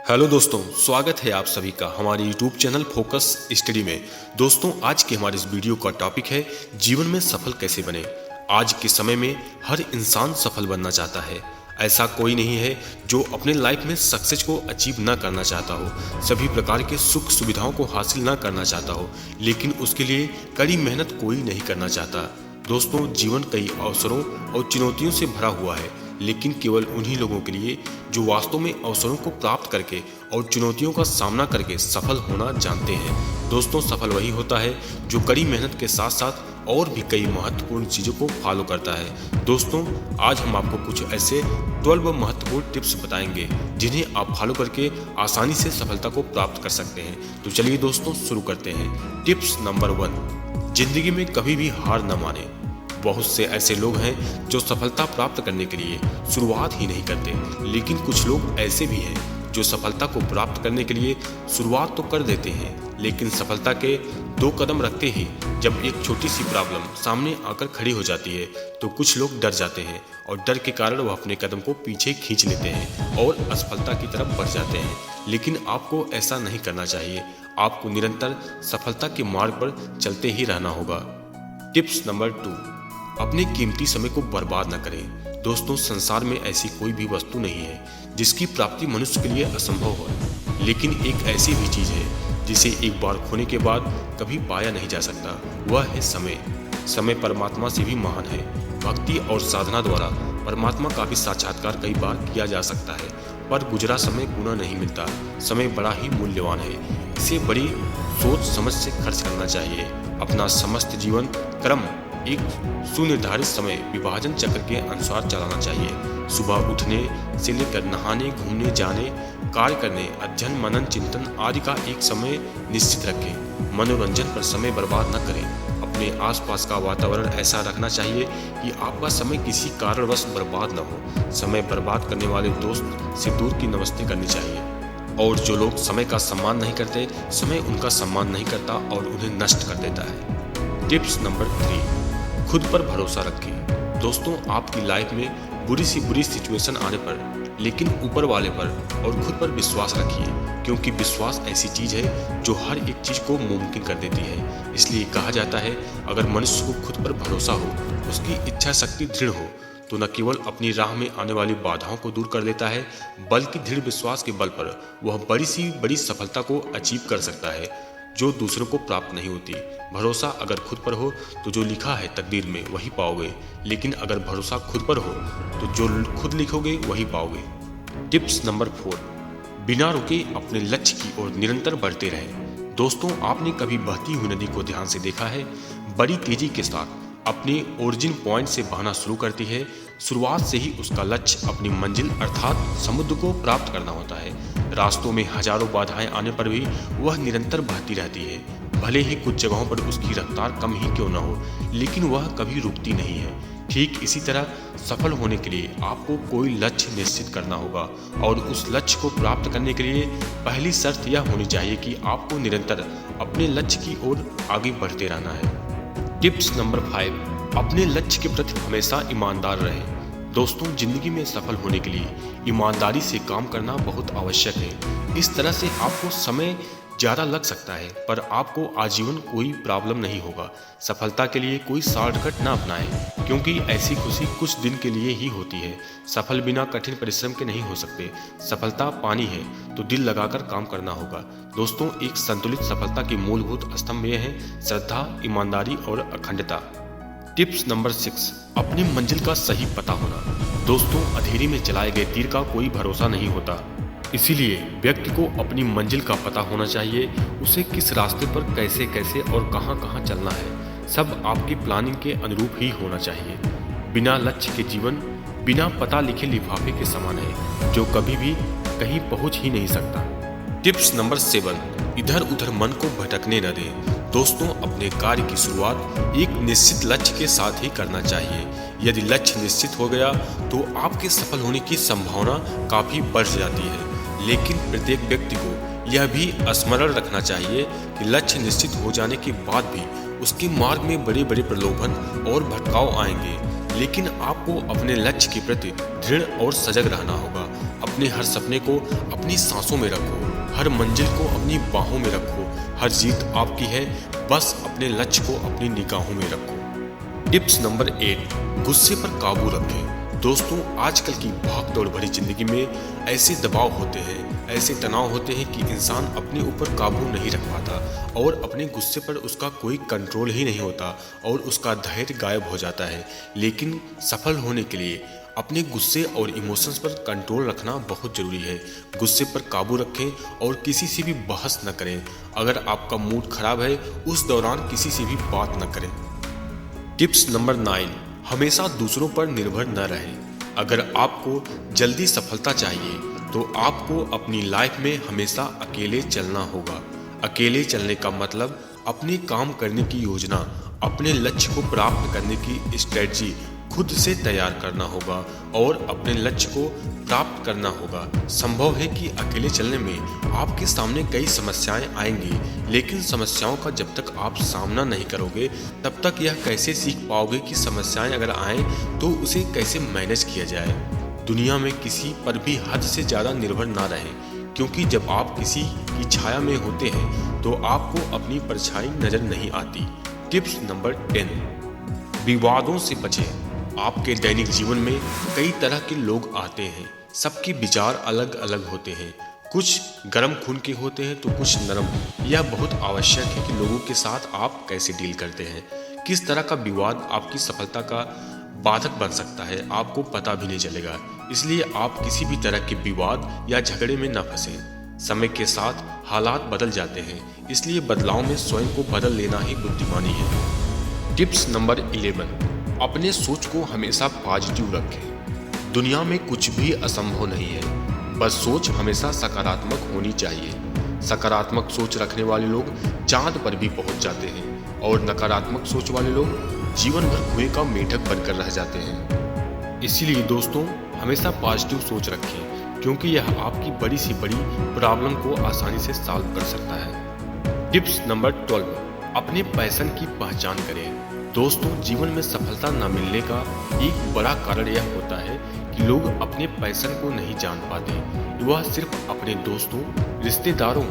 Hello दोस्तों, स्वागत है आप सभी का हमारे YouTube चैनल फोकस स्टडी में। दोस्तों, आज के हमारे इस वीडियो का टॉपिक है जीवन में सफल कैसे बने। आज के समय में हर इंसान सफल बनना चाहता है। ऐसा कोई नहीं है जो अपने लाइफ में सक्सेस को अचीव ना करना चाहता हो, सभी प्रकार के सुख सुविधाओं को हासिल ना करना चाहता हो, लेकिन उसके लिए कड़ी मेहनत कोई नहीं करना चाहता। दोस्तों, जीवन कई अवसरों और चुनौतियों से भरा हुआ है, लेकिन केवल उन्हीं लोगों के लिए जो वास्तव में अवसरों को प्राप्त करके और चुनौतियों का सामना करके सफल होना जानते हैं। दोस्तों, सफल वही होता है जो कड़ी मेहनत के साथ साथ और भी कई महत्वपूर्ण चीज़ों को फॉलो करता है। दोस्तों, आज हम आपको कुछ ऐसे 12 महत्वपूर्ण टिप्स बताएंगे जिन्हें आप फॉलो करके आसानी से सफलता को प्राप्त कर सकते हैं। तो चलिए दोस्तों, शुरू करते हैं। टिप्स नंबर 1, जिंदगी में कभी भी हार न माने। बहुत से ऐसे लोग हैं जो सफलता प्राप्त करने के लिए शुरुआत ही नहीं करते, लेकिन कुछ लोग ऐसे भी हैं जो सफलता को प्राप्त करने के लिए शुरुआत तो कर देते हैं, लेकिन सफलता के 2 कदम रखते ही जब एक छोटी सी प्रॉब्लम सामने आकर खड़ी हो जाती है तो कुछ लोग डर जाते हैं और डर के कारण वह अपने कदम को पीछे खींच लेते हैं और असफलता की तरफ बढ़ जाते हैं। लेकिन आपको ऐसा नहीं करना चाहिए। आपको निरंतर सफलता के मार्ग पर चलते ही रहना होगा। टिप्स नंबर 2, अपने कीमती समय को बर्बाद न करें। दोस्तों, संसार में ऐसी कोई भी वस्तु नहीं है जिसकी प्राप्ति मनुष्य के लिए असंभव हो, लेकिन एक ऐसी भी चीज है जिसे एक बार खोने के बाद कभी पाया नहीं जा सकता। वह है समय। समय परमात्मा से भी महान है। भक्ति और साधना द्वारा परमात्मा का भी साक्षात्कार कई बार किया जा सकता है, पर गुजरा समय पुनः नहीं मिलता। समय बड़ा ही मूल्यवान है। इसे बड़ी सोच समझ से खर्च करना चाहिए। अपना समस्त जीवन क्रम एक सुनिर्धारित समय विभाजन चक्र के अनुसार चलाना चाहिए। सुबह उठने से लेकर नहाने, घूमने जाने, कार्य करने, अध्ययन, मनन, चिंतन आदि का एक समय निश्चित रखें। मनोरंजन पर समय बर्बाद न करें। अपने आसपास का वातावरण ऐसा रखना चाहिए कि आपका समय किसी कारणवश बर्बाद न हो। समय बर्बाद करने वाले दोस्त से दूर की नमस्ते करनी चाहिए। और जो लोग समय का सम्मान नहीं करते, समय उनका सम्मान नहीं करता और उन्हें नष्ट कर देता है। टिप्स नंबर 3, खुद पर भरोसा रखें। दोस्तों, आपकी लाइफ में बुरी सी बुरी सिचुएशन आने पर लेकिन ऊपर वाले पर और खुद पर विश्वास रखिए, क्योंकि विश्वास ऐसी चीज है जो हर एक चीज को मुमकिन कर देती है। इसलिए कहा जाता है, अगर मनुष्य को खुद पर भरोसा हो, उसकी इच्छा शक्ति दृढ़ हो, तो न केवल अपनी राह में आने वाली बाधाओं को दूर कर लेता है, बल्कि दृढ़ विश्वास के बल पर वह बड़ी सी बड़ी सफलता को अचीव कर सकता है जो दूसरों को प्राप्त नहीं होती। भरोसा अगर खुद पर हो तो जो लिखा है तकदीर में वही पाओगे, लेकिन अगर भरोसा खुद पर हो तो जो खुद लिखोगे वही पाओगे। टिप्स नंबर 4, बिना रुके अपने लक्ष्य की ओर निरंतर बढ़ते रहें। दोस्तों, आपने कभी बहती हुई नदी को ध्यान से देखा है? बड़ी तेजी के साथ अपने ओरिजिन पॉइंट से बहना शुरू करती है। शुरुआत से ही उसका लक्ष्य अपनी मंजिल अर्थात समुद्र को प्राप्त करना होता है। रास्तों में हजारों बाधाएं आने पर भी वह निरंतर बहती रहती है। भले ही कुछ जगहों पर उसकी रफ्तार कम ही क्यों न हो, लेकिन वह कभी रुकती नहीं है। ठीक इसी तरह सफल होने के लिए आपको कोई लक्ष्य निश्चित करना होगा, और उस लक्ष्य को प्राप्त करने के लिए पहली शर्त यह होनी चाहिए कि आपको निरंतर अपने लक्ष्य की ओर आगे बढ़ते रहना है। टिप्स नंबर 5, अपने लक्ष्य के प्रति हमेशा ईमानदार रहें। दोस्तों, जिंदगी में सफल होने के लिए ईमानदारी से काम करना बहुत आवश्यक है। इस तरह से आपको समय ज़्यादा लग सकता है, पर आपको आजीवन कोई प्रॉब्लम नहीं होगा। सफलता के लिए कोई शॉर्टकट ना अपनाएं, क्योंकि ऐसी खुशी कुछ दिन के लिए ही होती है। सफल बिना कठिन परिश्रम के नहीं हो सकते। सफलता पानी है तो दिल लगाकर काम करना होगा। दोस्तों, एक संतुलित सफलता के मूलभूत स्तंभ ये हैं: श्रद्धा, ईमानदारी और अखंडता। टिप्स नंबर 6, अपनी मंजिल का सही पता होना। दोस्तों, अंधेरे में चलाए गए तीर का कोई भरोसा नहीं होता, इसीलिए व्यक्ति को अपनी मंजिल का पता होना चाहिए। उसे किस रास्ते पर कैसे कैसे और कहां कहां चलना है, सब आपकी प्लानिंग के अनुरूप ही होना चाहिए। बिना लक्ष्य के जीवन बिना पता लिखे लिफाफे के समान है, जो कभी भी कहीं पहुंच ही नहीं सकता। टिप्स नंबर 7, इधर उधर मन को भटकने न दें। दोस्तों, अपने कार्य की शुरुआत एक निश्चित लक्ष्य के साथ ही करना चाहिए। यदि लक्ष्य निश्चित हो गया तो आपके सफल होने की संभावना काफी बढ़ जाती है, लेकिन प्रत्येक व्यक्ति को यह भी स्मरण रखना चाहिए कि लक्ष्य निश्चित हो जाने के बाद भी उसके मार्ग में बड़े बड़े प्रलोभन और भटकाव आएंगे, लेकिन आपको अपने लक्ष्य के प्रति दृढ़ और सजग रहना होगा। अपने हर सपने को अपनी सांसों में रखो, हर मंजिल को अपनी बाहों में रखो, हर जीत आपकी है, बस अपने लक्ष्य को अपनी निगाहों में रखो। टिप्स नंबर 8, गुस्से पर काबू रखें। दोस्तों, आजकल की भागदौड़ भरी जिंदगी में ऐसे दबाव होते हैं, ऐसे तनाव होते हैं कि इंसान अपने ऊपर काबू नहीं रख पाता और अपने गुस्से पर उसका कोई कंट्रोल ही नहीं होता और उसका धैर्य गायब हो जाता है। लेकिन सफल होने के लिए अपने गुस्से और इमोशंस पर कंट्रोल रखना बहुत ज़रूरी है। गुस्से पर काबू रखें और किसी से भी बहस न करें। अगर आपका मूड खराब है, उस दौरान किसी से भी बात न करें। टिप्स नंबर 9, हमेशा दूसरों पर निर्भर न रहें। अगर आपको जल्दी सफलता चाहिए तो आपको अपनी लाइफ में हमेशा अकेले चलना होगा। अकेले चलने का मतलब अपने काम करने की योजना, अपने लक्ष्य को प्राप्त करने की स्ट्रेटजी खुद से तैयार करना होगा और अपने लक्ष्य को प्राप्त करना होगा। संभव है कि अकेले चलने में आपके सामने कई समस्याएं आएंगी, लेकिन समस्याओं का जब तक आप सामना नहीं करोगे तब तक यह कैसे सीख पाओगे कि समस्याएं अगर आएं तो उसे कैसे मैनेज किया जाए। दुनिया में किसी पर भी हद से ज़्यादा निर्भर ना रहें, क्योंकि जब आप किसी की छाया में होते हैं तो आपको अपनी परछाई नजर नहीं आती। टिप्स नंबर 10, विवादों से बचें। आपके दैनिक जीवन में कई तरह के लोग आते हैं, सबके विचार अलग अलग होते हैं। कुछ गर्म खून के होते हैं तो कुछ नरम। यह बहुत आवश्यक है कि लोगों के साथ आप कैसे डील करते हैं। किस तरह का विवाद आपकी सफलता का बाधक बन सकता है, आपको पता भी नहीं चलेगा। इसलिए आप किसी भी तरह के विवाद या झगड़े में न फंसें। समय के साथ हालात बदल जाते हैं, इसलिए बदलाव में स्वयं को बदल लेना ही बुद्धिमानी है। टिप्स नंबर 11, अपने सोच को हमेशा पॉजिटिव रखें। दुनिया में कुछ भी असंभव नहीं है, बस सोच हमेशा सकारात्मक होनी चाहिए। सकारात्मक सोच रखने वाले लोग चांद पर भी पहुंच जाते हैं और नकारात्मक सोच वाले लोग जीवन भर कुएं का मेढक बनकर रह जाते हैं। इसीलिए दोस्तों, हमेशा पॉजिटिव सोच रखें, क्योंकि यह आपकी बड़ी से बड़ी प्रॉब्लम को आसानी से सॉल्व कर सकता है। टिप्स नंबर 12, अपने पैशन की पहचान करें। दोस्तों, जीवन में सफलता न मिलने का एक बड़ा कारण यह होता है कि लोग अपने पैशन को नहीं जान पाते। वह सिर्फ अपने दोस्तों, रिश्तेदारों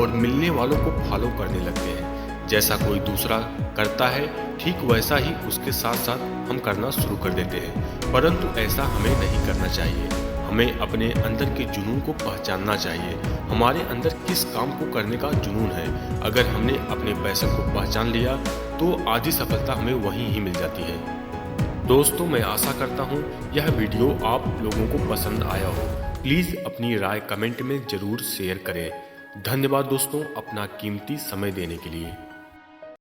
और मिलने वालों को फॉलो करने लगते हैं। जैसा कोई दूसरा करता है, ठीक वैसा ही उसके साथ साथ हम करना शुरू कर देते हैं, परंतु ऐसा हमें नहीं करना चाहिए। हमें अपने अंदर के जुनून को पहचानना चाहिए। हमारे अंदर किस काम को करने का जुनून है। अगर हमने अपने पैशन को पहचान लिया तो आधी सफलता हमें वहीं ही मिल जाती है। दोस्तों, मैं आशा करता हूँ यह वीडियो आप लोगों को पसंद आया हो। प्लीज़ अपनी राय कमेंट में ज़रूर शेयर करें। धन्यवाद दोस्तों, अपना कीमती समय देने के लिए।